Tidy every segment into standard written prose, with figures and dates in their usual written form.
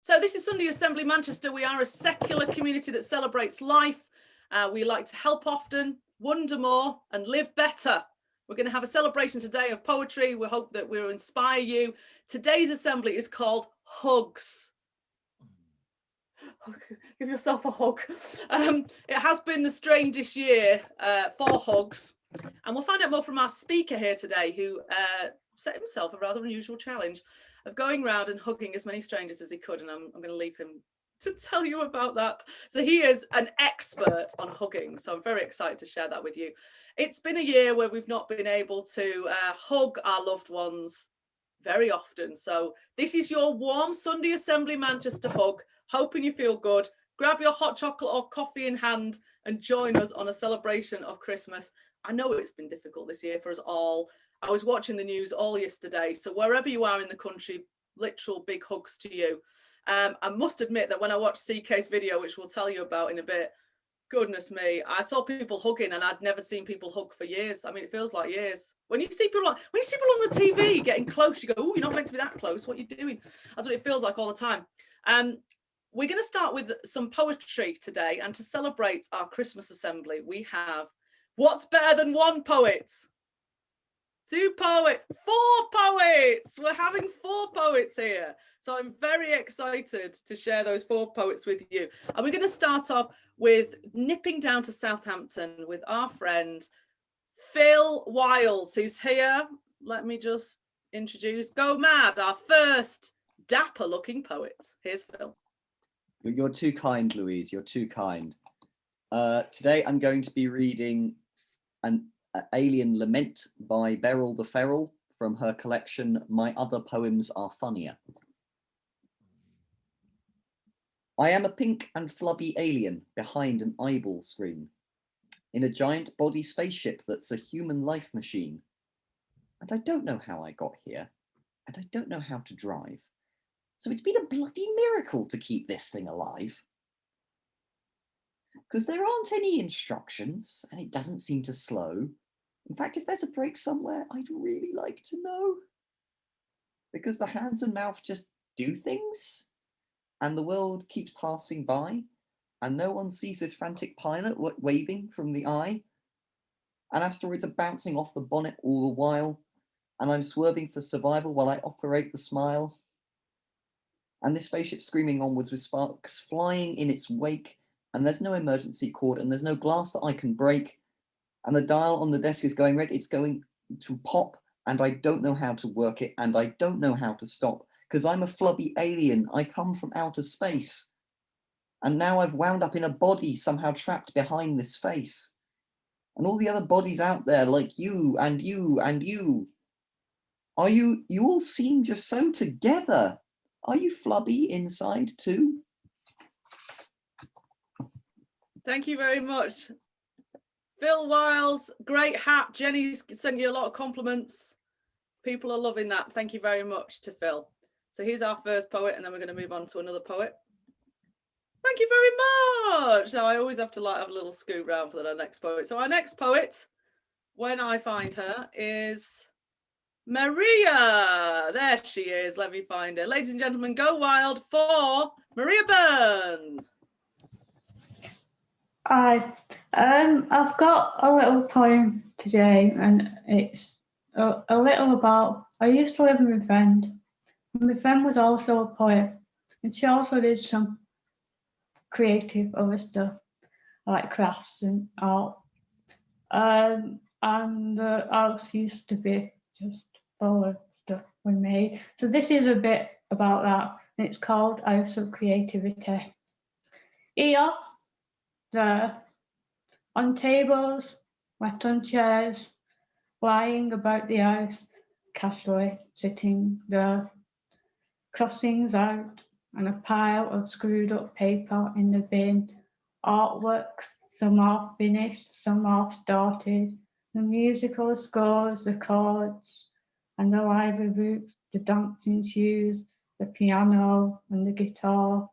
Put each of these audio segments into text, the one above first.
So this is Sunday Assembly Manchester. We are a secular community that celebrates life. We like to help often, wonder more, and live better. We're going to have a celebration today of poetry. We hope that we'll inspire you. Today's assembly is called Hugs. Give yourself a hug. It has been the strangest year for hugs. And we'll find out more from our speaker here today, who set himself a rather unusual challenge of going around and hugging as many strangers as he could. And I'm going to leave him to tell you about that. So he is an expert on hugging. So I'm very excited to share that with you. It's been a year where we've not been able to hug our loved ones very often. So this is your warm Sunday Assembly Manchester hug, hoping you feel good. Grab your hot chocolate or coffee in hand and join us on a celebration of Christmas. I know it's been difficult this year for us all. I was watching the news all yesterday. So wherever you are in the country, literal big hugs to you. I must admit that when I watched CK's video, which we'll tell you about in a bit, goodness me, I saw people hugging and I'd never seen people hug for years. I mean, it feels like years. When you see people on the TV getting close, you go, oh, you're not meant to be that close. What are you doing? That's what it feels like all the time. We're going to start with some poetry today, and to celebrate our Christmas assembly, we have what's better than one poet? Two poets, four poets. We're having four poets here. So I'm very excited to share those four poets with you. And we're going to start off with nipping down to Southampton with our friend Phil Wiles, who's here. Let me just introduce Go Mad, our first dapper looking poet. Here's Phil. You're too kind, Louise. You're too kind. Today I'm going to be reading an Alien Lament by Beryl the Feral from her collection My Other Poems Are Funnier. I am a pink and flubby alien behind an eyeball screen, in a giant body spaceship that's a human life machine. And I don't know how I got here, and I don't know how to drive. So it's been a bloody miracle to keep this thing alive. Because there aren't any instructions, and it doesn't seem to slow. In fact, if there's a break somewhere, I'd really like to know. Because the hands and mouth just do things, and the world keeps passing by, and no one sees this frantic pilot waving from the eye, and asteroids are bouncing off the bonnet all the while, and I'm swerving for survival while I operate the smile. And this spaceship screaming onwards with sparks flying in its wake, and there's no emergency cord, and there's no glass that I can break, and the dial on the desk is going red, it's going to pop, and I don't know how to work it, and I don't know how to stop, because I'm a flubby alien, I come from outer space, and now I've wound up in a body somehow trapped behind this face, and all the other bodies out there, like you, and you, and you, you all seem just so together. Are you flubby inside too? Thank you very much. Phil Wiles, great hat. Jenny's sent you a lot of compliments. People are loving that. Thank you very much to Phil. So here's our first poet, and then we're going to move on to another poet. Thank you very much. So I always have to have a little scoot round for the next poet. So our next poet, when I find her, is Maria. There she is. Let me find her. Ladies and gentlemen, go wild for Maria Byrne. Hi, I've got a little poem today, and it's a little about, I used to live with my friend. My friend was also a poet, and she also did some creative other stuff, like crafts and art. And the house used to be just full of stuff we made. So this is a bit about that, and it's called House of Creativity. Here, there, on tables, left on chairs, lying about the house, casually sitting there, crossings out, and a pile of screwed up paper in the bin, artworks, some half finished, some half started, the musical scores, the chords, and the library books, the dancing shoes, the piano and the guitar,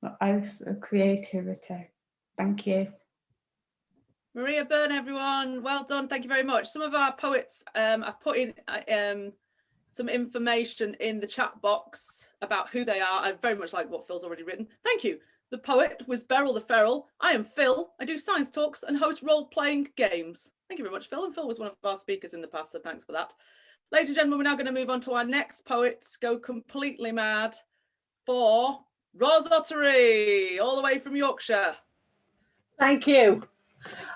the House of Creativity. Thank you. Maria Byrne, everyone. Well done. Thank you very much. Some of our poets I've put in some information in the chat box about who they are. I very much like what Phil's already written. Thank you. The poet was Beryl the Feral. I am Phil. I do science talks and host role-playing games. Thank you very much, Phil. And Phil was one of our speakers in the past, so thanks for that. Ladies and gentlemen, we're now going to move on to our next poets. Go completely mad for Ros Ottery, all the way from Yorkshire. Thank you.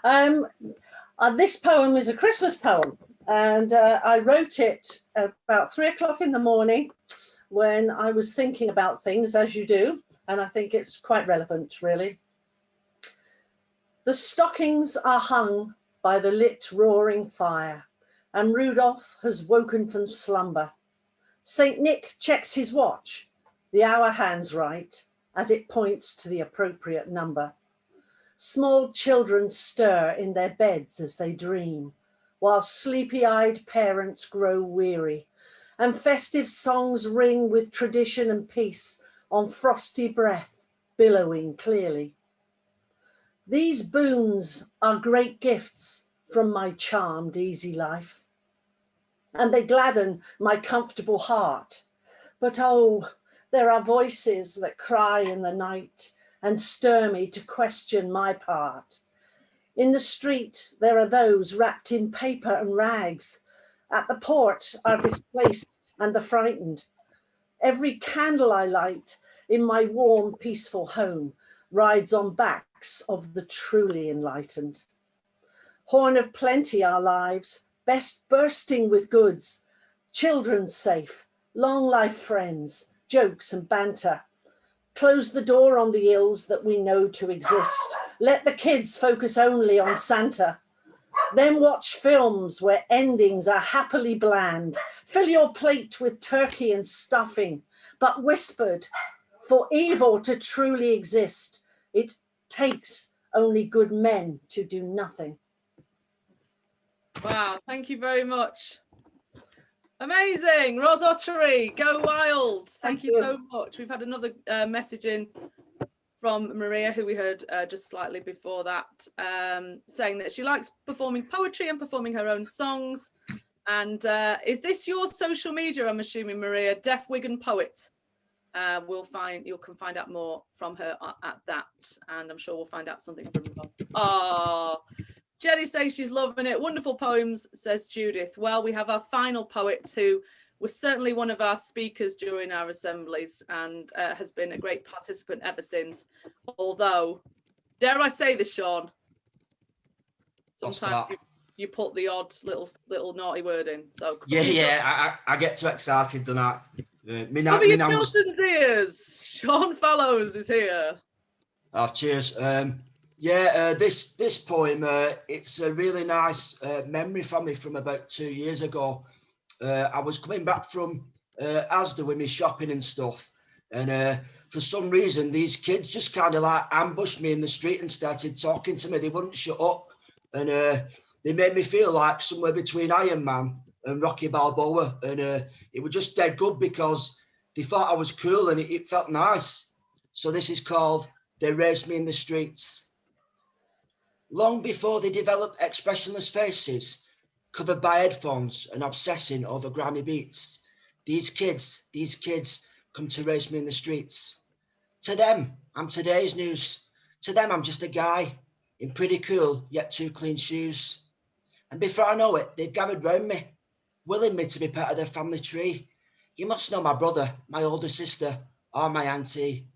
This poem is a Christmas poem, and I wrote it about 3 o'clock in the morning when I was thinking about things, as you do, and I think it's quite relevant, really. The stockings are hung by the lit roaring fire, and Rudolph has woken from slumber. St. Nick checks his watch, the hour hands right, as it points to the appropriate number. Small children stir in their beds as they dream, while sleepy-eyed parents grow weary, and festive songs ring with tradition and peace on frosty breath, billowing clearly. These boons are great gifts from my charmed, easy life, and they gladden my comfortable heart. But oh, there are voices that cry in the night and stir me to question my part. In the street, there are those wrapped in paper and rags. At the port are displaced and the frightened. Every candle I light in my warm, peaceful home rides on backs of the truly enlightened. Horn of plenty our lives, best bursting with goods, children safe, long life friends, jokes and banter. Close the door on the ills that we know to exist. Let the kids focus only on Santa. Then watch films where endings are happily bland. Fill your plate with turkey and stuffing, but whispered, for evil to truly exist, it takes only good men to do nothing. Wow, thank you very much. Amazing. Ros Ottery, go wild. Thank you so much. We've had another message in from Maria, who we heard just slightly before that, saying that she likes performing poetry and performing her own songs. And is this your social media, I'm assuming, Maria? Deaf Wigan Poet. You can find out more from her at that, and I'm sure we'll find out something from Ros. Oh, Jenny saying she's loving it. Wonderful poems, says Judith. Well, we have our final poet, who was certainly one of our speakers during our assemblies and has been a great participant ever since. Although, dare I say this, Sean? Sometimes you put the odd little naughty word in. So I get too excited, don't I? Cover your children's ears. Sean Fallows is here. Oh, cheers. This poem, it's a really nice memory for me from about 2 years ago. I was coming back from Asda with me shopping and stuff, and for some reason these kids just kind of like ambushed me in the street and started talking to me. They wouldn't shut up, and they made me feel like somewhere between Iron Man and Rocky Balboa, and it was just dead good because they thought I was cool and it felt nice. So this is called They Raised Me in the Streets. Long before they developed expressionless faces, covered by headphones and obsessing over grimy beats, these kids come to raise me in the streets. To them, I'm today's news. To them, I'm just a guy in pretty cool yet too clean shoes. And before I know it, they've gathered round me, willing me to be part of their family tree. You must know my brother, my older sister, or my auntie.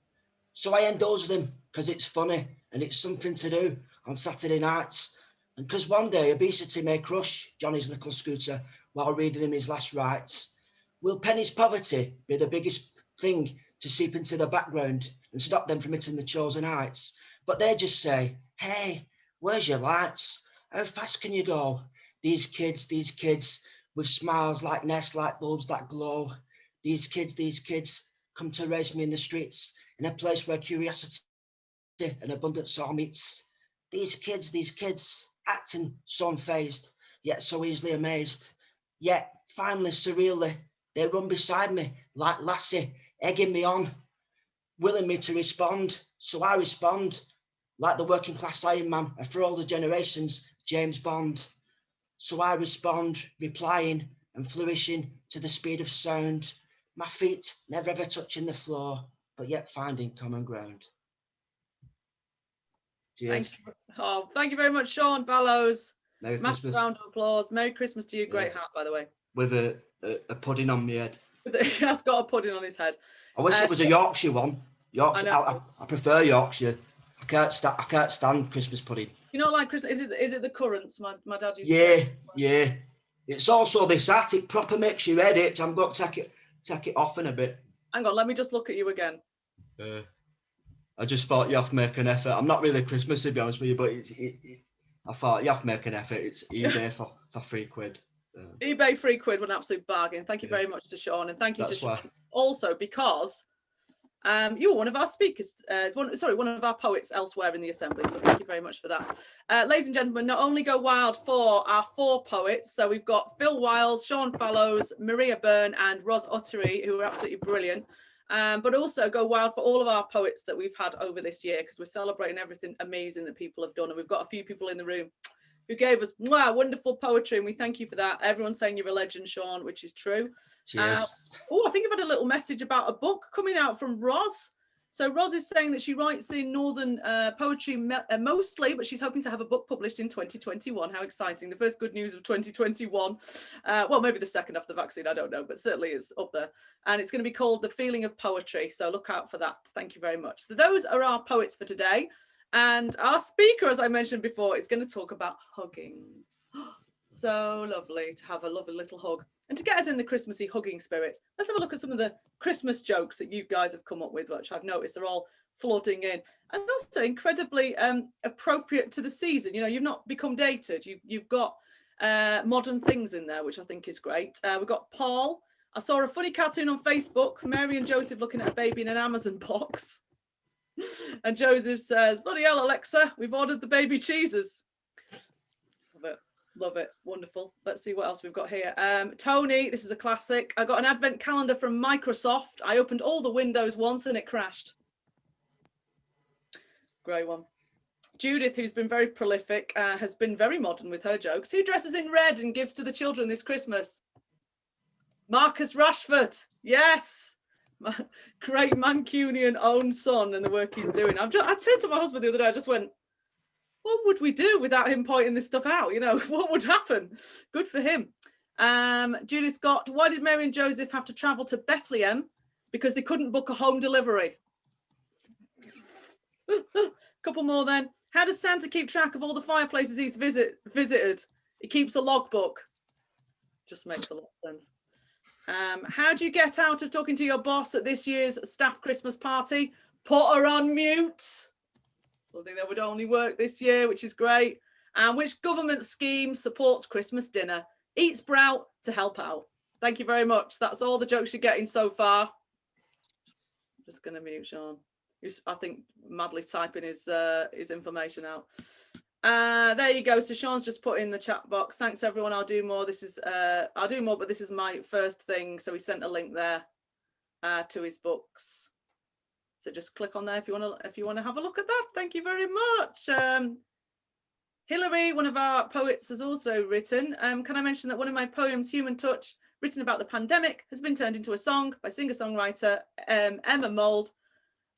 So I indulge them because it's funny and it's something to do on Saturday nights. And because one day obesity may crush Johnny's little scooter while reading him his last rites, will Penny's poverty be the biggest thing to seep into the background and stop them from hitting the chosen heights? But they just say, hey, where's your lights? How fast can you go? These kids with smiles like nests, like bulbs that glow. These kids come to raise me in the streets, in a place where curiosity and abundance all meets. These kids acting so unfazed, yet so easily amazed. Yet finally, surreally, they run beside me like Lassie, egging me on, willing me to respond. So I respond like the working class Iron Man, for all the generations, James Bond. So I respond, replying, and flourishing to the speed of sound, my feet never ever touching the floor, but yet finding common ground. Cheers. Thank you very much, Sean Fallows. Merry Massive Christmas. round of applause. Merry Christmas to you. Great hat, by the way. With a pudding on my head. He has got a pudding on his head. I wish it was a Yorkshire one. Yorkshire. I prefer Yorkshire. I can't stand Christmas pudding. You know, like Christmas. Is it the currants? My dad used to say. Yeah. It's also this hat. It proper makes your head itch. I'm going to take it off in a bit. Hang on, let me just look at you again. I just thought you have to make an effort. I'm not really Christmas, to be honest with you, but I thought you have to make an effort. It's eBay for £3. eBay £3 was an absolute bargain. Thank you very much to Sean, and thank you to Sean also, because you were one of our speakers, one of our poets elsewhere in the assembly. So thank you very much for that. Ladies and gentlemen, not only go wild for our 4 poets, so we've got Phil Wiles, Sean Fallows, Maria Byrne, and Ros Ottery, who are absolutely brilliant. But also go wild for all of our poets that we've had over this year, because we're celebrating everything amazing that people have done. And we've got a few people in the room who gave us wonderful poetry, and we thank you for that. Everyone's saying you're a legend, Sean, which is true. Cheers. I think I've had a little message about a book coming out from Ros. So Ros is saying that she writes in Northern poetry mostly, but she's hoping to have a book published in 2021. How exciting. The first good news of 2021. Well, maybe the second after the vaccine, I don't know, but certainly it's up there. And it's going to be called The Feeling of Poetry. So look out for that. Thank you very much. So those are our poets for today. And our speaker, as I mentioned before, is going to talk about hugging. So lovely to have a lovely little hug. And to get us in the Christmassy hugging spirit, let's have a look at some of the Christmas jokes that you guys have come up with, which I've noticed are all flooding in. And also incredibly appropriate to the season. You know, you've not become dated. You've got modern things in there, which I think is great. We've got Paul. I saw a funny cartoon on Facebook, Mary and Joseph looking at a baby in an Amazon box. And Joseph says, bloody hell, Alexa, we've ordered the baby cheeses. Love it. Wonderful. Let's see what else we've got here. Tony, this is a classic. I got an advent calendar from Microsoft. I opened all the windows once and it crashed. Great one. Judith, who's been very prolific, has been very modern with her jokes. Who dresses in red and gives to the children this Christmas? Marcus Rashford. Yes. My great Mancunian own son and the work he's doing. I turned to my husband the other day. I just went, what would we do without him pointing this stuff out? You know, what would happen? Good for him. Julie Scott, why did Mary and Joseph have to travel to Bethlehem? Because they couldn't book a home delivery. Couple more then. How does Santa keep track of all the fireplaces he's visited? He keeps a logbook. Just makes a lot of sense. How do you get out of talking to your boss at this year's staff Christmas party? Put her on mute. Something that would only work this year, which is great. And which government scheme supports Christmas dinner? Eat Sprout to help out. Thank you very much. That's all the jokes you're getting so far. I'm just going to mute Sean, who's, I think, madly typing his information out. There you go. So Sean's just put in the chat box. Thanks everyone. I'll do more. I'll do more, but this is my first thing. So he sent a link there to his books. So just click on there if you want to have a look at that. Thank you very much. Hilary, one of our poets, has also written. Can I mention that one of my poems, Human Touch, written about the pandemic, has been turned into a song by singer-songwriter Emma Mould.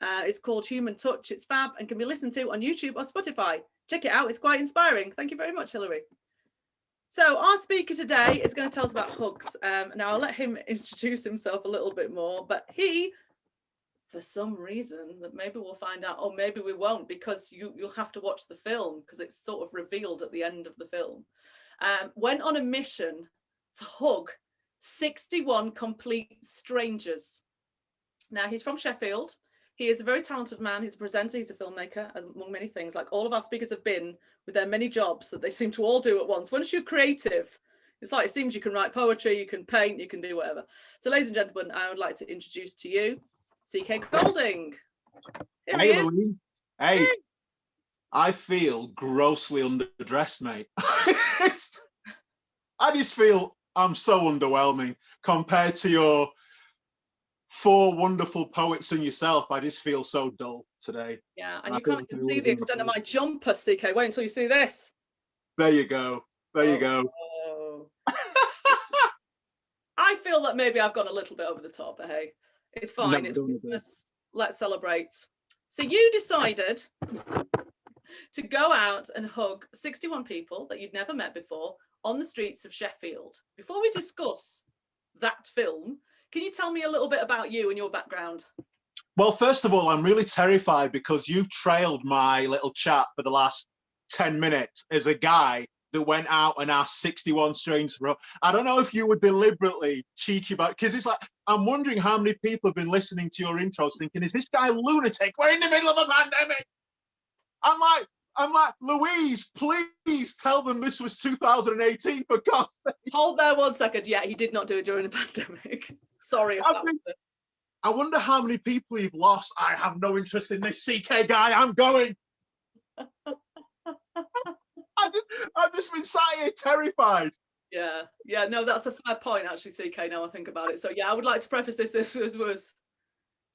It's called Human Touch. It's fab and can be listened to on YouTube or Spotify. Check it out. It's quite inspiring. Thank you very much, Hilary. So our speaker today is going to tell us about hugs. Now I'll let him introduce himself a little bit more, but he, for some reason that maybe we'll find out, or maybe we won't, because you'll have to watch the film because it's sort of revealed at the end of the film, went on a mission to hug 61 complete strangers. Now he's from Sheffield. He is a very talented man. He's a presenter, he's a filmmaker, among many things, like all of our speakers have been with their many jobs that they seem to all do at once. Once you're creative, it's like it seems you can write poetry, you can paint, you can do whatever. So ladies and gentlemen, I would like to introduce to you CK Goldiing. Here he is. Louise. Hey, I feel grossly underdressed, mate. I just feel I'm so underwhelming compared to your 4 wonderful poets and yourself. I just feel so dull today. Yeah, and you can't even see the extent of my jumper, CK. Wait until you see this. There you go. There you go. feel that maybe I've gone a little bit over the top, but hey, it's fine. No, It's don't do it. Christmas. Let's celebrate. So you decided to go out and hug 61 people that you'd never met before on the streets of Sheffield. Before we discuss that film, can you tell me a little bit about you and your background? Well, first of all, I'm really terrified because you've trailed my little chat for the last 10 minutes as a guy that went out and asked 61 strangers for. I don't know if you were deliberately cheeky about, because it's like, I'm wondering how many people have been listening to your intros thinking, is this guy a lunatic? We're in the middle of a pandemic. I'm like, Louise, please tell them this was 2018 for God's sake. Hold there 1 second. Yeah, he did not do it during the pandemic. Sorry about that. I wonder how many people you've lost. I have no interest in this CK guy. I'm going. I've just been sat here terrified. Yeah, no, that's a fair point, actually, CK, now I think about it. So, yeah, I would like to preface this. This was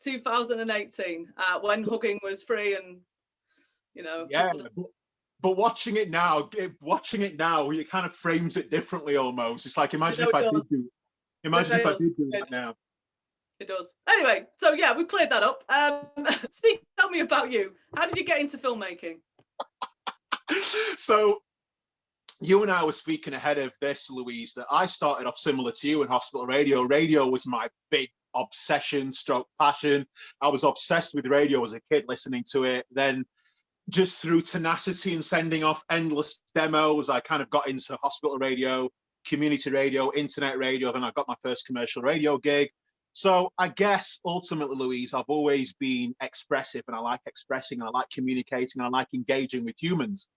2018, when hugging was free and, you know. Yeah, but watching it now, it kind of frames it differently almost. It's like, imagine if I did do that now. It does. Anyway, so yeah, we cleared that up. Steve, tell me about you. How did you get into filmmaking? So you and I were speaking ahead of this, Louise, that I started off similar to you in hospital radio. Radio was my big obsession stroke passion. I was obsessed with radio as a kid, listening to it. Then just through tenacity and sending off endless demos, I kind of got into hospital radio, community radio, internet radio. Then I got my first commercial radio gig. So I guess ultimately, Louise, I've always been expressive, and I like expressing, I like communicating, I like engaging with humans.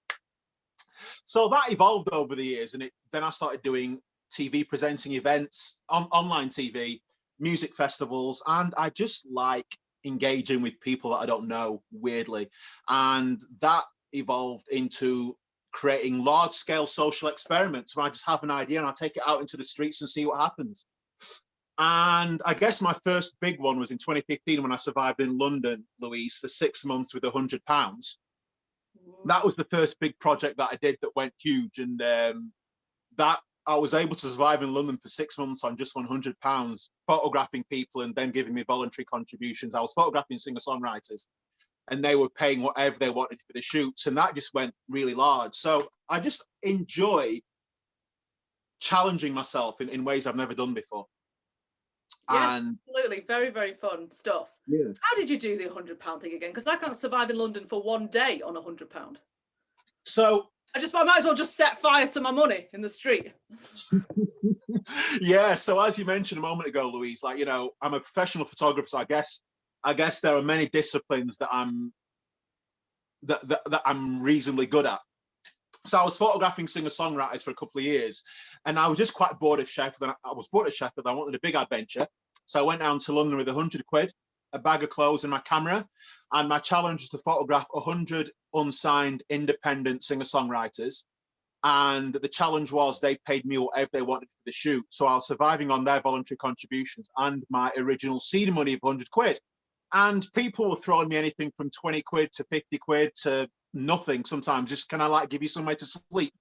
So that evolved over the years, and then I started doing TV, presenting events, online TV, music festivals, and I just like engaging with people that I don't know, weirdly. And that evolved into creating large-scale social experiments where I just have an idea and I take it out into the streets and see what happens. And I guess my first big one was in 2015 when I survived in London, Louise, for 6 months with £100. That was the first big project that I did that went huge. And that I was able to survive in London for 6 months on just £100, photographing people and then giving me voluntary contributions. I was photographing singer-songwriters and they were paying whatever they wanted for the shoots. And that just went really large. So I just enjoy challenging myself in ways I've never done before. Yes, And absolutely. Very, very fun stuff. yeah. How did you do the £100 thing again? Because I can't survive in London for one day on £100. So I might as well just set fire to my money in the street. yeah, so as you mentioned a moment ago, Louise, like, you know, I'm a professional photographer, so I guess there are many disciplines that I'm reasonably good at. So I was photographing singer-songwriters for a couple of years, and I was just quite bored of Sheffield. I was bored of Sheffield. I wanted a big adventure. So I went down to London with £100, a bag of clothes and my camera. And my challenge was to photograph 100 unsigned independent singer-songwriters. And the challenge was they paid me whatever they wanted for the shoot. So I was surviving on their voluntary contributions and my original seed money of £100. And people were throwing me anything from 20 quid to 50 quid to nothing sometimes. Just, can I like give you somewhere to sleep?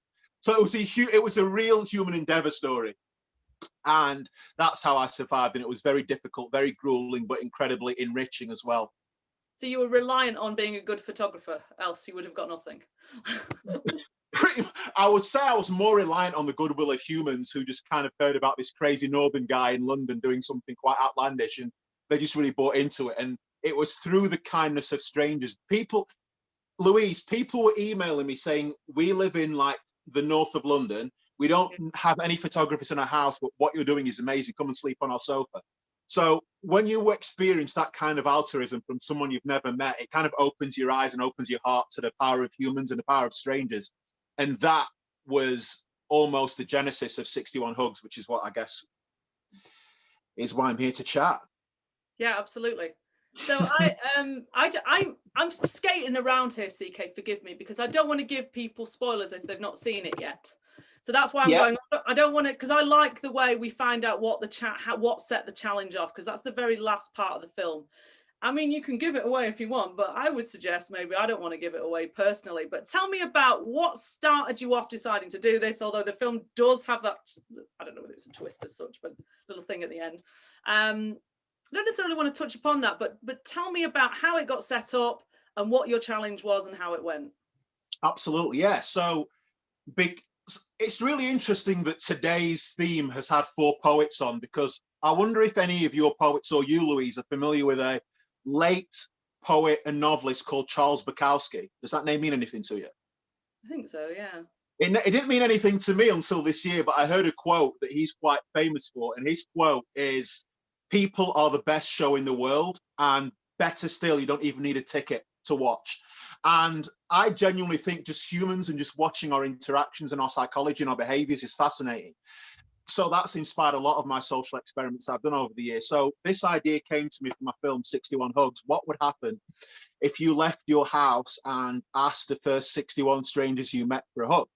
So it was a real human endeavor story. And that's how I survived. And it was very difficult, very grueling, but incredibly enriching as well. So you were reliant on being a good photographer, else you would have got nothing. I would say I was more reliant on the goodwill of humans who just kind of heard about this crazy northern guy in London doing something quite outlandish, and they just really bought into it. And it was through the kindness of strangers. Louise, people were emailing me saying, we live in like the north of London. We don't have any photographers in our house, but what you're doing is amazing. Come and sleep on our sofa. So when you experience that kind of altruism from someone you've never met, it kind of opens your eyes and opens your heart to the power of humans and the power of strangers. And that was almost the genesis of 61 Hugs, which is what I guess is why I'm here to chat. Yeah, absolutely. So I'm skating around here, CK, forgive me, because I don't want to give people spoilers if they've not seen it yet. So that's why I'm going. I don't want to, because I like the way we find out what what set the challenge off, because that's the very last part of the film. I mean, you can give it away if you want, but I would suggest maybe I don't want to give it away personally. But tell me about what started you off deciding to do this, although the film does have that, I don't know whether it's a twist as such, but little thing at the end. I don't necessarily want to touch upon that, but tell me about how it got set up and what your challenge was and how it went. Absolutely, yeah. So it's really interesting that today's theme has had 4 poets on, because I wonder if any of your poets or you, Louise, are familiar with a late poet and novelist called Charles Bukowski. Does that name mean anything to you? I think so, yeah. It didn't mean anything to me until this year, but I heard a quote that he's quite famous for, and his quote is, "People are the best show in the world, and better still, you don't even need a ticket to watch." And I genuinely think just humans and just watching our interactions and our psychology and our behaviors is fascinating. So that's inspired a lot of my social experiments I've done over the years. So this idea came to me from my film 61 Hugs. What would happen if you left your house and asked the first 61 strangers you met for a hug?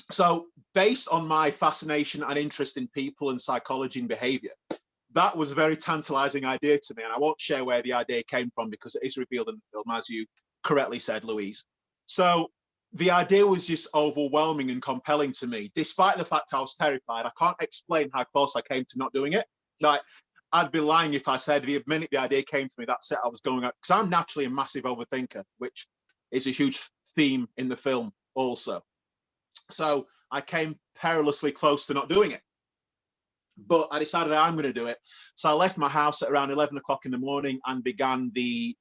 So based on my fascination and interest in people and psychology and behavior, that was a very tantalizing idea to me. And I won't share where the idea came from because it is revealed in the film, as you correctly said, Louise. So the idea was just overwhelming and compelling to me, despite the fact I was terrified. I can't explain how close I came to not doing it. Like, I'd be lying if I said the minute the idea came to me, that's it, I was going out. Because I'm naturally a massive overthinker, which is a huge theme in the film also. So I came perilously close to not doing it. But I decided I'm going to do it. So I left my house at around 11 o'clock in the morning and began the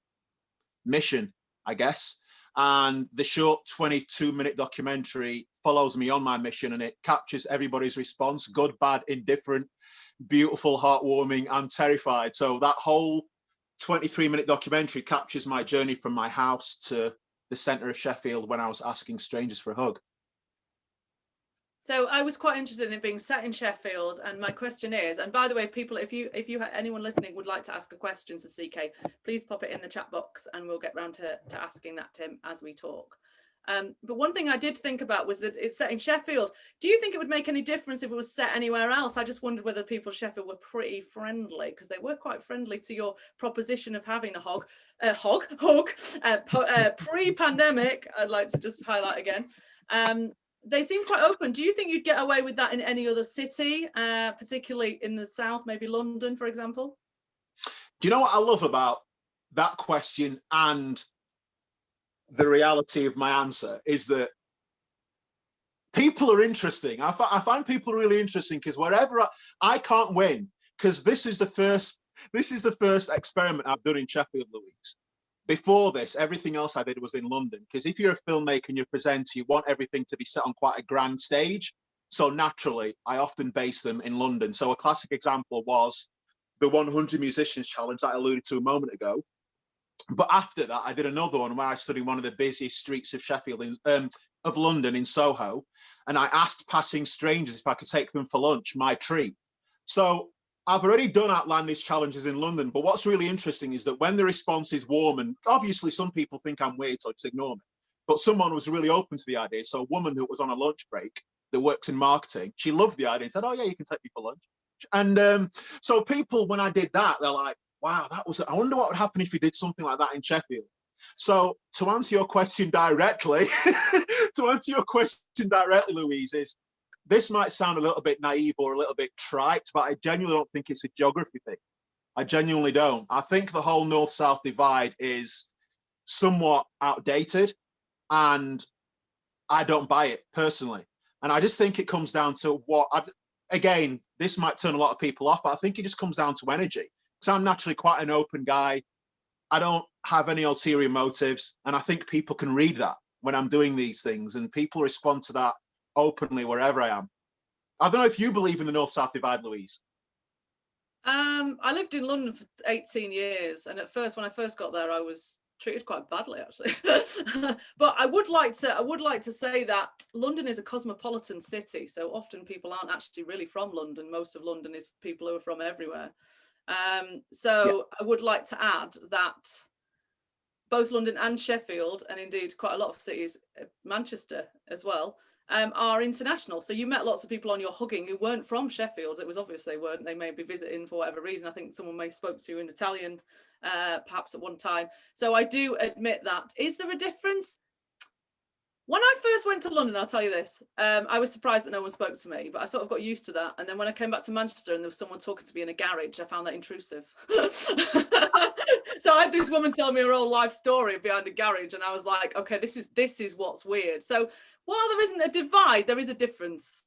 mission, I guess. And the short 22-minute documentary follows me on my mission, and it captures everybody's response, good, bad, indifferent, beautiful, heartwarming, and terrified. So that whole 23-minute documentary captures my journey from my house to the centre of Sheffield when I was asking strangers for a hug. So I was quite interested in it being set in Sheffield, and my question is, and by the way, people, if you anyone listening would like to ask a question to CK, please pop it in the chat box and we'll get round to asking that to him as we talk. But one thing I did think about was that it's set in Sheffield. Do you think it would make any difference if it was set anywhere else? I just wondered whether people of Sheffield were pretty friendly, because they were quite friendly to your proposition of having a hug pre-pandemic. I'd like to just highlight again. They seem quite open. Do you think you'd get away with that in any other city, particularly in the south, maybe London, for example? Do you know what I love about that question and the reality of my answer is that people are interesting. I find people really interesting because wherever I can't win, because this is the first experiment I've done in Sheffield, Louise. Before this, everything else I did was in London, because if you're a filmmaker and you're a presenter, you want everything to be set on quite a grand stage. So naturally, I often base them in London. So a classic example was the 100 Musicians Challenge that I alluded to a moment ago. But after that, I did another one where I stood in one of the busiest streets of Sheffield, of London, in Soho, and I asked passing strangers if I could take them for lunch, my treat. So I've already done outlandish challenges in London, but what's really interesting is that when the response is warm, and obviously some people think I'm weird, so just ignore me, but someone was really open to the idea. So a woman who was on a lunch break that works in marketing, she loved the idea and said, "Oh yeah, you can take me for lunch." And so people, when I did that, they're like, "Wow, I wonder what would happen if you did something like that in Sheffield." So to answer your question directly, Louise, is this might sound a little bit naive or a little bit trite, but I genuinely don't think it's a geography thing. I genuinely don't. I think the whole north-south divide is somewhat outdated, and I don't buy it personally. And I just think it comes down to again, this might turn a lot of people off, but I think it just comes down to energy. Because I'm naturally quite an open guy. I don't have any ulterior motives. And I think people can read that when I'm doing these things, and people respond to that openly wherever I am. I don't know if you believe in the north-south divide, Louise. I lived in London for 18 years, and at first, when I first got there, I was treated quite badly, actually. But I would like to say that London is a cosmopolitan city, so often people aren't actually really from London. Most of London is people who are from everywhere. So I would like to add that both London and Sheffield, and indeed quite a lot of cities, Manchester as well, are international. So you met lots of people on your hugging who weren't from Sheffield. It was obvious they weren't. They may be visiting for whatever reason. I think someone may have spoke to you in Italian, perhaps at one time. So I do admit that. Is there a difference? When I first went to London, I'll tell you this, I was surprised that no one spoke to me, but I sort of got used to that. And then when I came back to Manchester and there was someone talking to me in a garage, I found that intrusive. So I had this woman tell me her whole life story behind a garage, and I was like, okay, this is what's weird. So while there isn't a divide, there is a difference.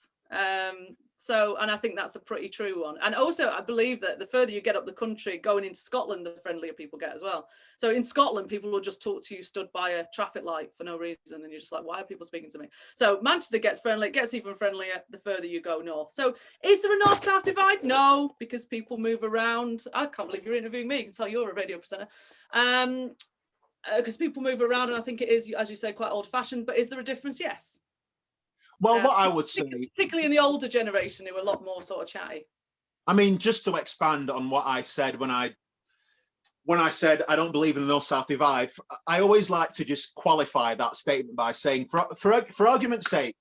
And I think that's a pretty true one. And also, I believe that the further you get up the country, going into Scotland, the friendlier people get as well. So in Scotland, people will just talk to you stood by a traffic light for no reason. And you're just like, why are people speaking to me? So Manchester gets friendly, it gets even friendlier the further you go north. So is there a north-south divide? No, because people move around. I can't believe you're interviewing me. You can tell you're a radio presenter. Because people move around, and I think it is, as you say, quite old-fashioned. But is there a difference? Yes. Well, what I would say, particularly in the older generation, who are a lot more sort of chatty. I mean, just to expand on what I said when I said I don't believe in the north-south divide, I always like to just qualify that statement by saying, for argument's sake,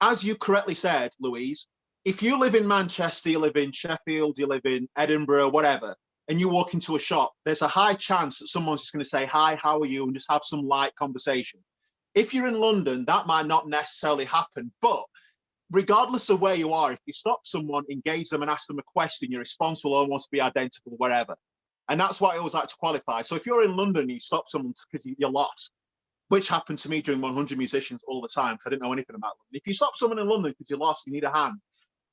as you correctly said, Louise, if you live in Manchester, you live in Sheffield, you live in Edinburgh, whatever, and you walk into a shop, there's a high chance that someone's just going to say, hi, how are you, and just have some light conversation. If you're in London, that might not necessarily happen, but regardless of where you are, if you stop someone, engage them and ask them a question, your response will almost be identical wherever. And that's what I always like to qualify. So if you're in London and you stop someone because you're lost, which happened to me during 100 Musicians all the time, because I didn't know anything about London. If you stop someone in London because you're lost, you need a hand,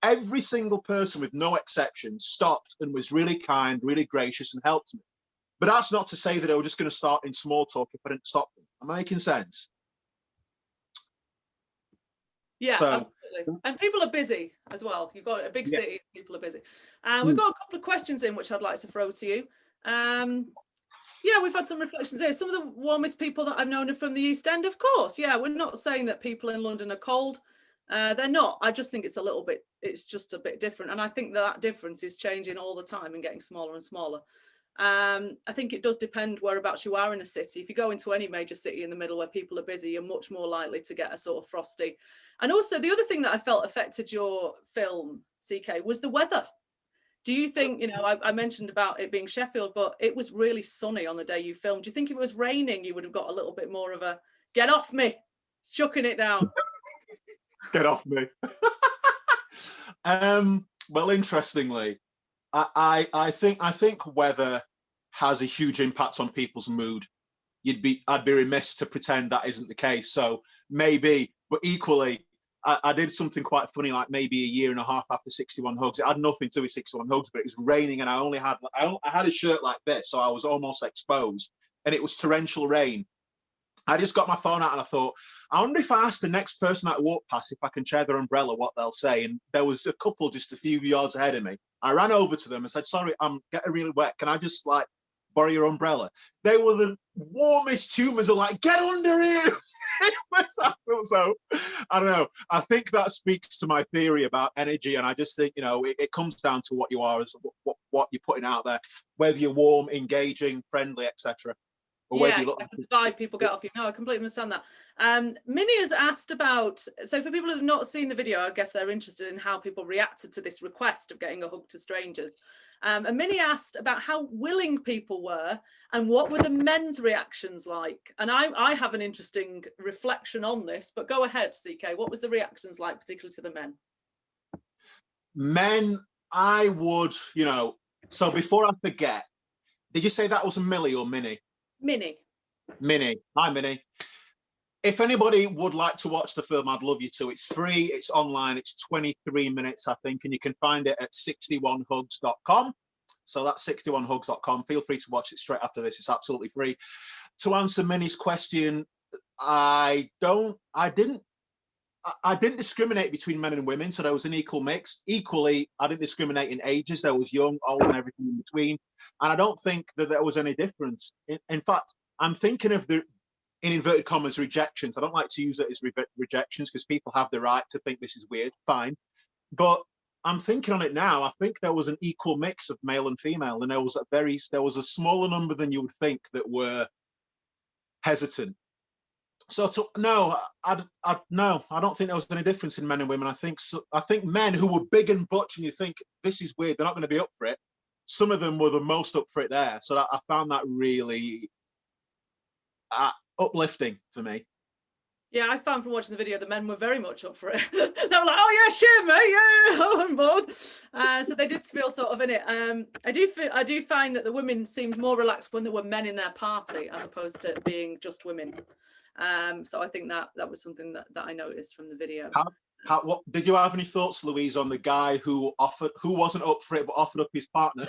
every single person with no exception stopped and was really kind, really gracious and helped me. But that's not to say that they were just going to start in small talk if I didn't stop them. Am I making sense? Yeah, absolutely. And people are busy as well. You've got a big city, people are busy. We've got a couple of questions in which I'd like to throw to you. Yeah, we've had some reflections here. Some of the warmest people that I've known are from the East End, of course. Yeah, we're not saying that people in London are cold. They're not. I just think it's just a bit different. And I think that difference is changing all the time and getting smaller and smaller. I think it does depend whereabouts you are in a city. If you go into any major city in the middle where people are busy, you're much more likely to get a sort of frosty. And also the other thing that I felt affected your film, CK, was the weather. Do you think, you know, I mentioned about it being Sheffield, but it was really sunny on the day you filmed. Do you think if it was raining, you would have got a little bit more of a get off me, shucking it down? Get off me. Well, interestingly, I think weather has a huge impact on people's mood. I'd be remiss to pretend that isn't the case. So maybe, but equally, I did something quite funny, like maybe a year and a half after 61 Hugs. It had nothing to do with 61 Hugs, but it was raining, and I had a shirt like this, so I was almost exposed, and it was torrential rain. I just got my phone out and I thought, I wonder if I ask the next person I walk past if I can share their umbrella, what they'll say. And there was a couple just a few yards ahead of me. I ran over to them and said, sorry, I'm getting really wet. Can I just like borrow your umbrella? They were the warmest humans. Are like, get under here. So I don't know. I think that speaks to my theory about energy. And I just think, you know, it comes down to what you are, as what you're putting out there, whether you're warm, engaging, friendly, etc. Yeah, the vibe people get off you. No, I completely understand that. Minnie has asked about, so for people who have not seen the video, I guess they're interested in how people reacted to this request of getting a hug to strangers. And Minnie asked about how willing people were and what were the men's reactions like. And I have an interesting reflection on this, but go ahead, CK. What was the reactions like, particularly to the men? Men, I would, you know, so before I forget, did you say that was a Millie or Minnie? Minnie. Minnie. Hi, Minnie. If anybody would like to watch the film, I'd love you to. It's free, it's online, it's 23 minutes, I think, and you can find it at 61hugs.com. So that's 61hugs.com. Feel free to watch it straight after this. It's absolutely free. To answer Minnie's question, I didn't discriminate between men and women, so there was an equal mix. Equally, I didn't discriminate in ages. There was young, old, and everything in between. And I don't think that there was any difference. In fact, I'm thinking of the, in inverted commas, rejections. I don't like to use it as rejections because people have the right to think this is weird. Fine. But I'm thinking on it now. I think there was an equal mix of male and female, and there was a smaller number than you would think that were hesitant. No, no, I don't think there was any difference in men and women. I think men who were big and butch, and you think this is weird, they're not going to be up for it. Some of them were the most up for it there, so I found that really uplifting for me. Yeah, I found from watching the video the men were very much up for it. They were like, "Oh yeah, sure, mate, yeah, I'm on board." So they did feel sort of in it. I do find that the women seemed more relaxed when there were men in their party as opposed to being just women. So I think that was something that I noticed from the video. What did you have any thoughts, Louise, on the guy who wasn't up for it but offered up his partner?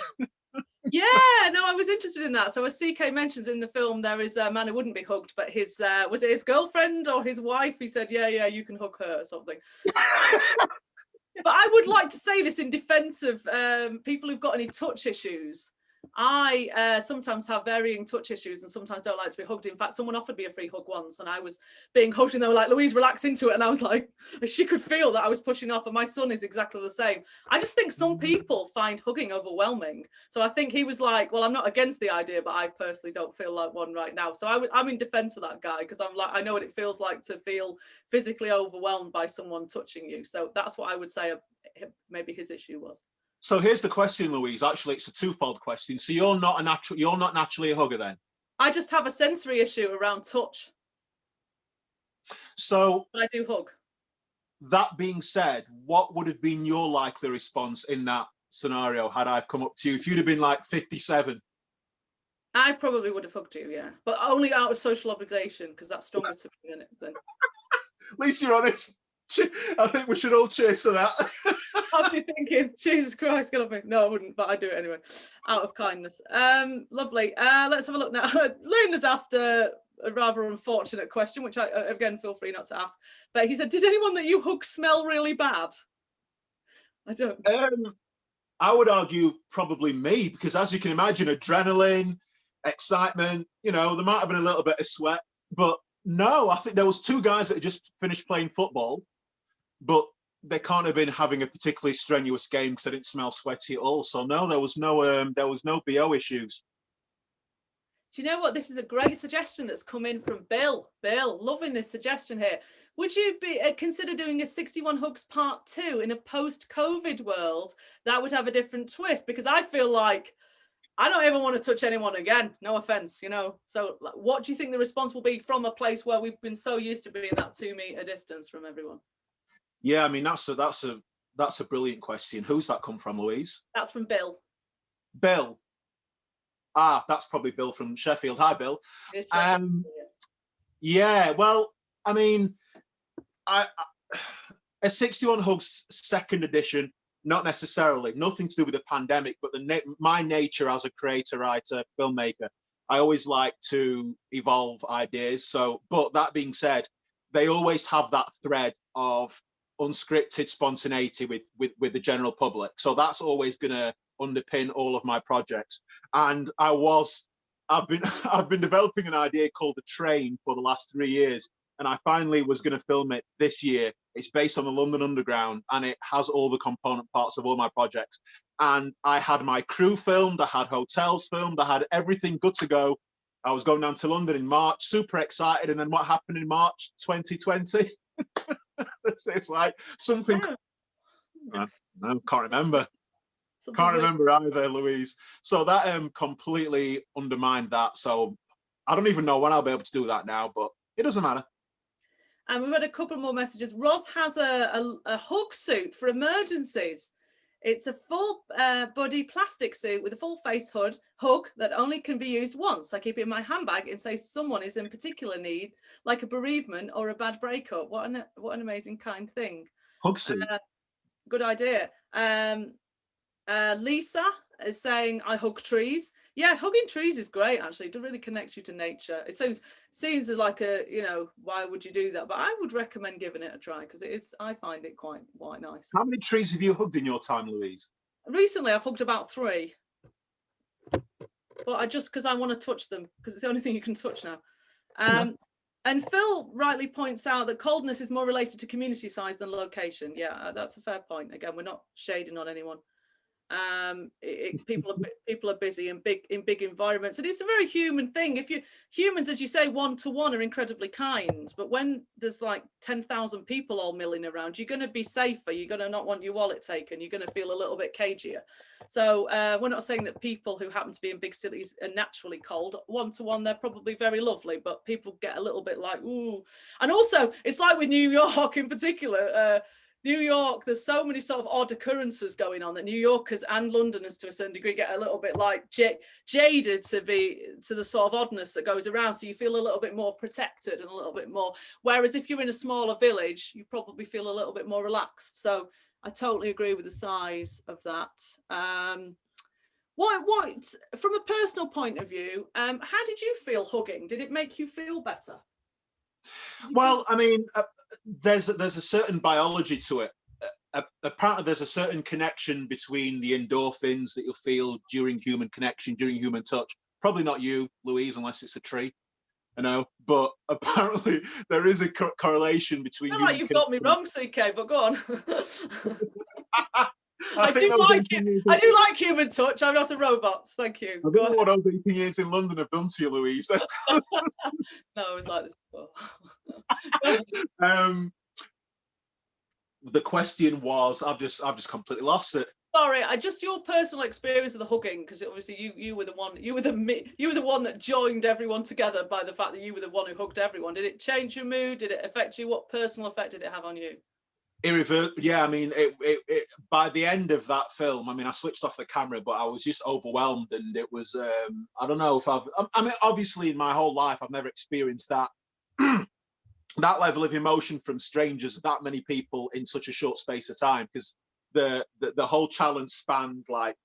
Yeah, no, I was interested in that. So as CK mentions in the film, there is a man who wouldn't be hugged, but his was it his girlfriend or his wife? He said, yeah, you can hug her or something. But I would like to say this in defense of people who've got any touch issues. I sometimes have varying touch issues and sometimes don't like to be hugged. In fact, someone offered me a free hug once and I was being hugged and they were like, "Louise, relax into it." And I was like, she could feel that I was pushing off, and my son is exactly the same. I just think some people find hugging overwhelming. So I think he was like, well, I'm not against the idea, but I personally don't feel like one right now. So I'm in defense of that guy because I'm like, I know what it feels like to feel physically overwhelmed by someone touching you. So that's what I would say maybe his issue was. So here's the question, Louise. Actually, it's a twofold question. So you're not naturally a hugger then? I just have a sensory issue around touch. So but I do hug. That being said, what would have been your likely response in that scenario had I come up to you? If you'd have been like 57? I probably would have hugged you, yeah. But only out of social obligation, because that's stronger to me than At least you're honest. I think we should all cheers to that. I'd be thinking, Jesus Christ, get off me. No, I wouldn't, but I do it anyway, out of kindness. Lovely. Let's have a look now. Luna's asked a rather unfortunate question, which I, again, feel free not to ask. But he said, did anyone that you hug smell really bad? I don't. I would argue probably me, because as you can imagine, adrenaline, excitement, there might have been a little bit of sweat. But no, I think there was two guys that had just finished playing football, but they can't have been having a particularly strenuous game because they didn't smell sweaty at all. So no, there was no BO issues. Do you know what? This is a great suggestion that's come in from Bill. Bill, loving this suggestion here. Would you consider doing a 61 Hugs Part 2 in a post-COVID world? That would have a different twist, because I feel like I don't ever want to touch anyone again. No offense, So what do you think the response will be from a place where we've been so used to being that 2 meter distance from everyone? Yeah, I mean, that's a brilliant question. Who's that come from, Louise? That's from Bill. Bill. That's probably Bill from Sheffield. Hi, Bill. Yeah, well, I mean, a 61 Hugs second edition, not necessarily, nothing to do with the pandemic, but my nature as a creator, writer, filmmaker, I always like to evolve ideas. So, but that being said, they always have that thread of unscripted spontaneity with the general public. So that's always going to underpin all of my projects. And I've been developing an idea called The Train for the last 3 years. And I finally was going to film it this year. It's based on the London Underground and it has all the component parts of all my projects. And I had my crew filmed, I had hotels filmed, I had everything good to go. I was going down to London in March, super excited. And then what happened in March 2020? It's like something. I can't remember. Can't remember either, Louise. So that completely undermined that. So I don't even know when I'll be able to do that now, but it doesn't matter. And we've had a couple more messages. Ross has a hug suit for emergencies. It's a full body plastic suit with a full face hug that only can be used once. I keep it in my handbag in case someone is in particular need, like a bereavement or a bad breakup. What an amazing kind thing. Hug suit. Good idea. Lisa is saying, I hug trees. Yeah, hugging trees is great, actually. It really connects you to nature. It seems as like why would you do that? But I would recommend giving it a try because I find it quite nice. How many trees have you hugged in your time, Louise? Recently, I've hugged about 3. But because I want to touch them, because it's the only thing you can touch now. And Phil rightly points out that coldness is more related to community size than location. Yeah, that's a fair point. Again, we're not shading on anyone. People are busy in big environments, and it's a very human thing. If humans, as you say, one-to-one are incredibly kind, but when there's like 10,000 people all milling around, you're going to be safer. You're going to not want your wallet taken. You're going to feel a little bit cagier. So we're not saying that people who happen to be in big cities are naturally cold. One-to-one, they're probably very lovely, but people get a little bit like, ooh. And also, it's like with New York in particular. New York, there's so many sort of odd occurrences going on that New Yorkers and Londoners to a certain degree get a little bit like jaded to the sort of oddness that goes around. So you feel a little bit more protected and a little bit more. Whereas if you're in a smaller village, you probably feel a little bit more relaxed. So I totally agree with the size of that. What from a personal point of view, how did you feel hugging? Did it make you feel better? Well, I mean, there's a certain biology to it. Apparently, there's a certain connection between the endorphins that you'll feel during human connection, during human touch. Probably not you, Louise, unless it's a tree, I know. But apparently, there is a correlation between. All right, you've got me wrong, CK, but go on. I do like human touch. I'm not a robot. Thank you. I don't know what those 18 years in London have done to you, Louise. No, it was like this before. The question was, I've just completely lost it. Sorry, just your personal experience of the hugging, because obviously you were the one that joined everyone together by the fact that you were the one who hugged everyone. Did it change your mood? Did it affect you? What personal effect did it have on you? Yeah, I mean, it by the end of that film, I mean, I switched off the camera, but I was just overwhelmed, and it was I don't know if I mean, obviously in my whole life I've never experienced that that level of emotion from strangers, that many people in such a short space of time, because the whole challenge spanned like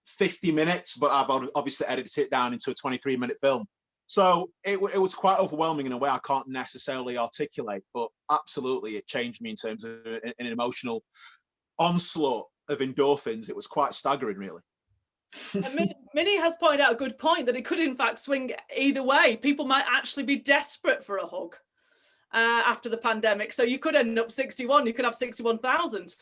50 minutes, but I've obviously edited it down into a 23-minute film. So it was quite overwhelming in a way I can't necessarily articulate, but absolutely it changed me in terms of an emotional onslaught of endorphins. It was quite staggering, really. Minnie has pointed out a good point, that it could in fact swing either way. People might actually be desperate for a hug after the pandemic. So you could end up 61, you could have 61,000.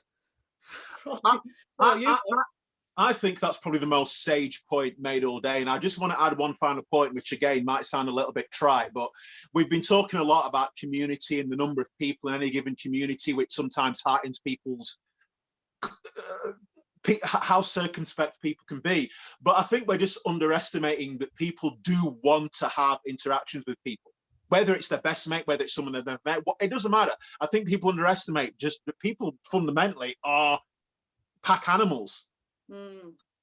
I think that's probably the most sage point made all day. And I just want to add one final point, which again might sound a little bit trite, but we've been talking a lot about community and the number of people in any given community, which sometimes heightens people's how circumspect people can be. But I think we're just underestimating that people do want to have interactions with people, whether it's their best mate, whether it's someone they've never met. It doesn't matter. I think people underestimate just that people fundamentally are pack animals.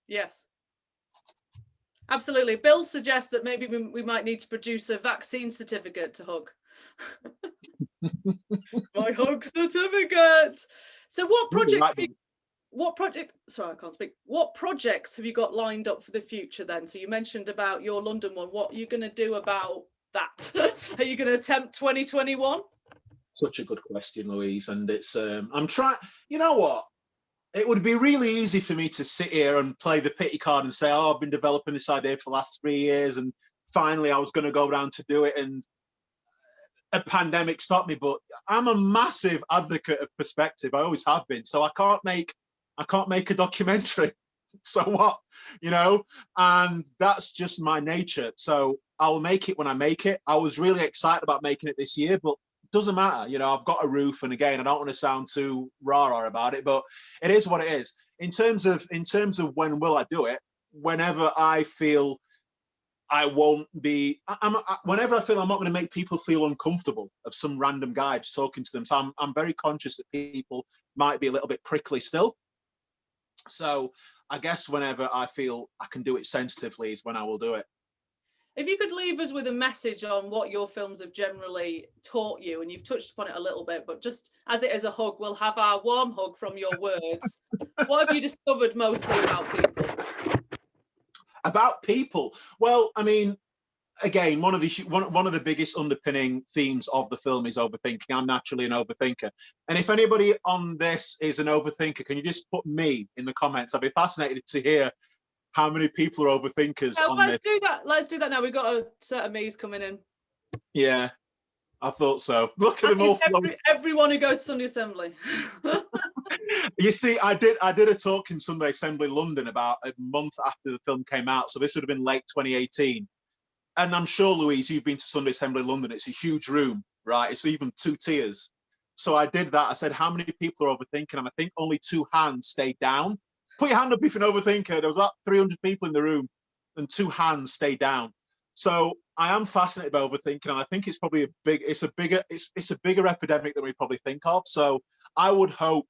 Yes, absolutely. Bill suggests that maybe we might need to produce a vaccine certificate to hug. My hug certificate. So what projects have you got lined up for the future then? So you mentioned about your London one. What are you going to do about that? Are you going to attempt 2021? Such a good question, Louise. And it's I'm trying, you know what? It would be really easy for me to sit here and play the pity card and say, oh, I've been developing this idea for the last 3 years and finally I was going to go down to do it and a pandemic stopped me. But I'm a massive advocate of perspective. I always have been. So I can't make a documentary. So what, you know? And that's just my nature. So I'll make it when I make it. I was really excited about making it this year, but doesn't matter, you know. I've got a roof, and again, I don't want to sound too rah-rah about it, but it is what it is. In terms of when will I do it, whenever I feel I won't be, whenever I feel I'm not going to make people feel uncomfortable of some random guy just talking to them. So I'm very conscious that people might be a little bit prickly still. So I guess whenever I feel I can do it sensitively is when I will do it. If you could leave us with a message on what your films have generally taught you, and you've touched upon it a little bit, but just as it is a hug, we'll have our warm hug from your words. What have you discovered mostly about people? About people? Well, I mean, again, one of the biggest underpinning themes of the film is overthinking. I'm naturally an overthinker. And if anybody on this is an overthinker, can you just put me in the comments? I'd be fascinated to hear how many people are overthinkers on this. Let's do that now. We've got a set of me's coming in. Yeah, I thought so. Look at them all. Everyone who goes to Sunday Assembly. You see, I did a talk in Sunday Assembly London about a month after the film came out. So this would have been late 2018. And I'm sure, Louise, you've been to Sunday Assembly London. It's a huge room, right? It's even 2 tiers. So I did that. I said, how many people are overthinking? And I think only 2 hands stayed down. Put your hand up if you're an overthinker. There was about 300 people in the room and 2 hands stayed down. So I am fascinated by overthinking. And I think it's probably it's a bigger epidemic than we probably think of. So I would hope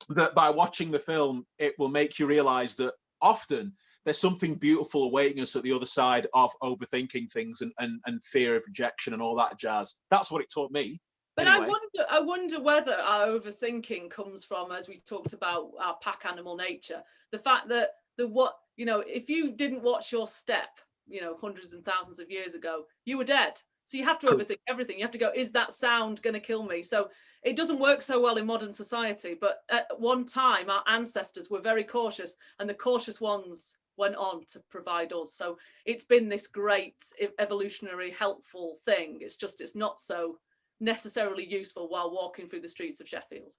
that by watching the film, it will make you realize that often there's something beautiful awaiting us at the other side of overthinking things and fear of rejection and all that jazz. That's what it taught me. But anyway. I wonder whether our overthinking comes from, as we talked about, our pack animal nature. The fact that if you didn't watch your step, hundreds and thousands of years ago, you were dead. So you have to overthink everything. You have to go, is that sound going to kill me? So it doesn't work so well in modern society. But at one time, our ancestors were very cautious, and the cautious ones went on to provide us. So it's been this great evolutionary helpful thing. It's not so necessarily useful while walking through the streets of Sheffield.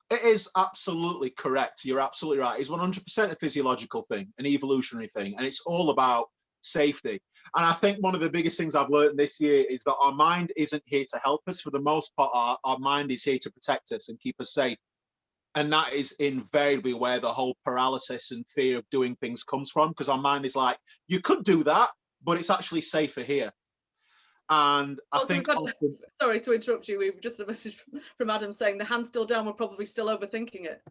It is absolutely correct. You're absolutely right. It's 100% a physiological thing, an evolutionary thing, and it's all about safety. And I think one of the biggest things I've learned this year is that our mind isn't here to help us. For the most part, our mind is here to protect us and keep us safe. And that is invariably where the whole paralysis and fear of doing things comes from, because our mind is like, you could do that, but it's actually safer here. And I think sorry to interrupt you, we've just had a message from Adam saying the hands still down, we're probably still overthinking it.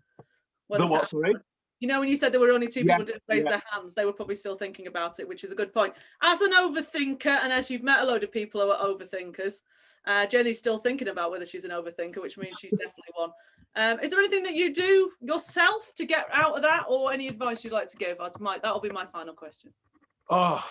The what, sorry? When you said there were only 2 people who didn't raise their hands, they were probably still thinking about it, which is a good point. As an overthinker, and as you've met a load of people who are overthinkers, Jenny's still thinking about whether she's an overthinker, which means she's definitely one. Is there anything that you do yourself to get out of that, or any advice you'd like to give? That'll be my final question. Oh,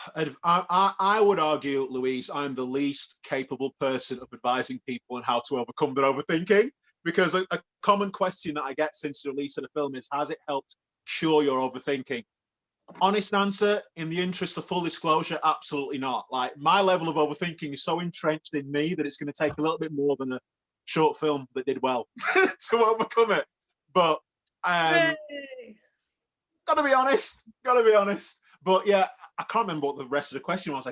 I would argue, Louise, I'm the least capable person of advising people on how to overcome their overthinking, because a common question that I get since the release of the film is, has it helped cure your overthinking? Honest answer, in the interest of full disclosure, absolutely not. Like, my level of overthinking is so entrenched in me that it's going to take a little bit more than a short film that did well to overcome it. But gotta be honest. But yeah, I can't remember what the rest of the question was.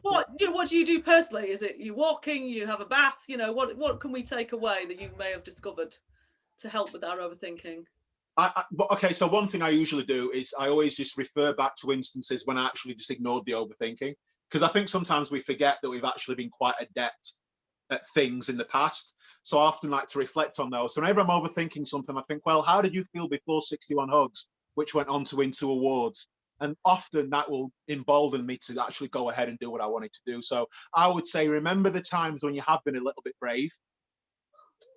What do you do personally? Is it you walking, you have a bath? What can we take away that you may have discovered to help with our overthinking? Okay, so one thing I usually do is I always just refer back to instances when I actually just ignored the overthinking, because I think sometimes we forget that we've actually been quite adept at things in the past. So I often like to reflect on those. So whenever I'm overthinking something, I think, well, how did you feel before 61 Hugs, which went on to win 2 awards? And often that will embolden me to actually go ahead and do what I wanted to do. So I would say, remember the times when you have been a little bit brave,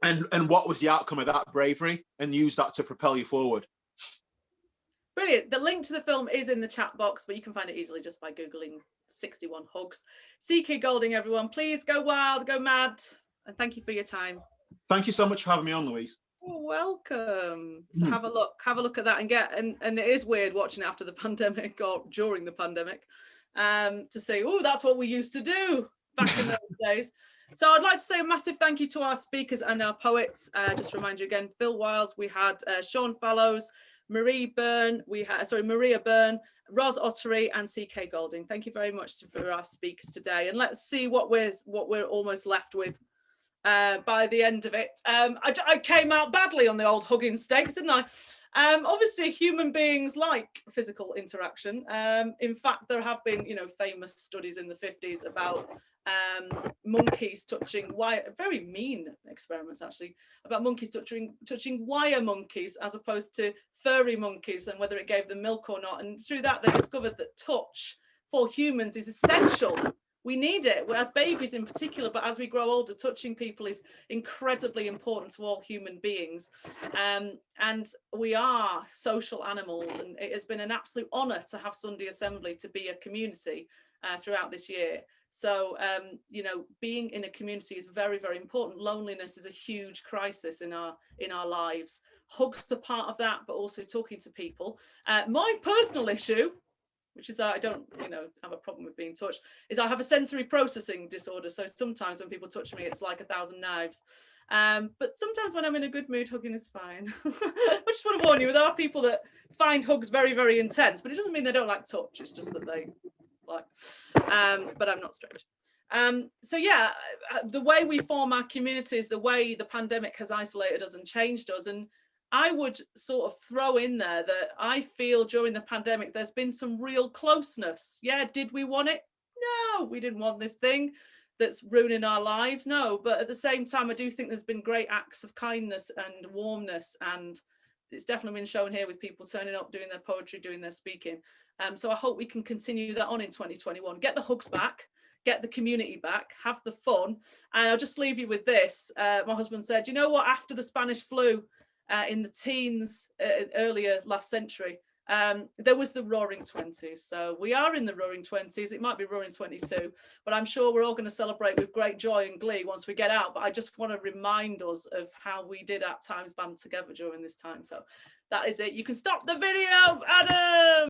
and what was the outcome of that bravery, and use that to propel you forward. Brilliant. The link to the film is in the chat box, but you can find it easily just by Googling 61 Hugs. CK Goldiing, everyone. Please go wild, go mad. And thank you for your time. Thank you so much for having me on, Louise. You're welcome. So have a look at that and it is weird watching it after the pandemic or during the pandemic to say, oh, that's what we used to do back in those days. So I'd like to say a massive thank you to our speakers and our poets. Just to remind you again, Phil Wiles, we had Sean Fallows, Maria Byrne, Ros Ottery, and CK Goldiing. Thank you very much for our speakers today. And let's see what we're almost left with by the end of it. I came out badly on the old hugging stakes, didn't I? Obviously, human beings like physical interaction. In fact, there have been, famous studies in the 50s about monkeys touching wire, very mean experiments actually, about monkeys touching wire monkeys as opposed to furry monkeys, and whether it gave them milk or not. And through that, they discovered that touch for humans is essential. We need it as babies in particular, but as we grow older, touching people is incredibly important to all human beings. And we are social animals, and it has been an absolute honour to have Sunday Assembly to be a community throughout this year. So, being in a community is very, very important. Loneliness is a huge crisis in our lives. Hugs are part of that, but also talking to people. My personal issue which is I don't, have a problem with being touched, is I have a sensory processing disorder. So sometimes when people touch me, it's like 1,000 knives. But sometimes when I'm in a good mood, hugging is fine. I just want to warn you, there are people that find hugs very, very intense, but it doesn't mean they don't like touch. It's just that they like, but I'm not strange. So yeah, the way we form our communities, the way the pandemic has isolated us and changed us, and I would sort of throw in there that I feel during the pandemic there's been some real closeness. Yeah, did we want it? No, we didn't want this thing that's ruining our lives. No, but at the same time, I do think there's been great acts of kindness and warmness, and it's definitely been shown here with people turning up, doing their poetry, doing their speaking. So I hope we can continue that on in 2021. Get the hugs back, get the community back, have the fun. And I'll just leave you with this. My husband said, you know what, after the Spanish flu in the teens, earlier last century, there was the Roaring 20s. So we are in the Roaring 20s. It might be Roaring 22, but I'm sure we're all going to celebrate with great joy and glee once we get out. But I just want to remind us of how we did at times band together during this time. So that is it. You can stop the video, Adam.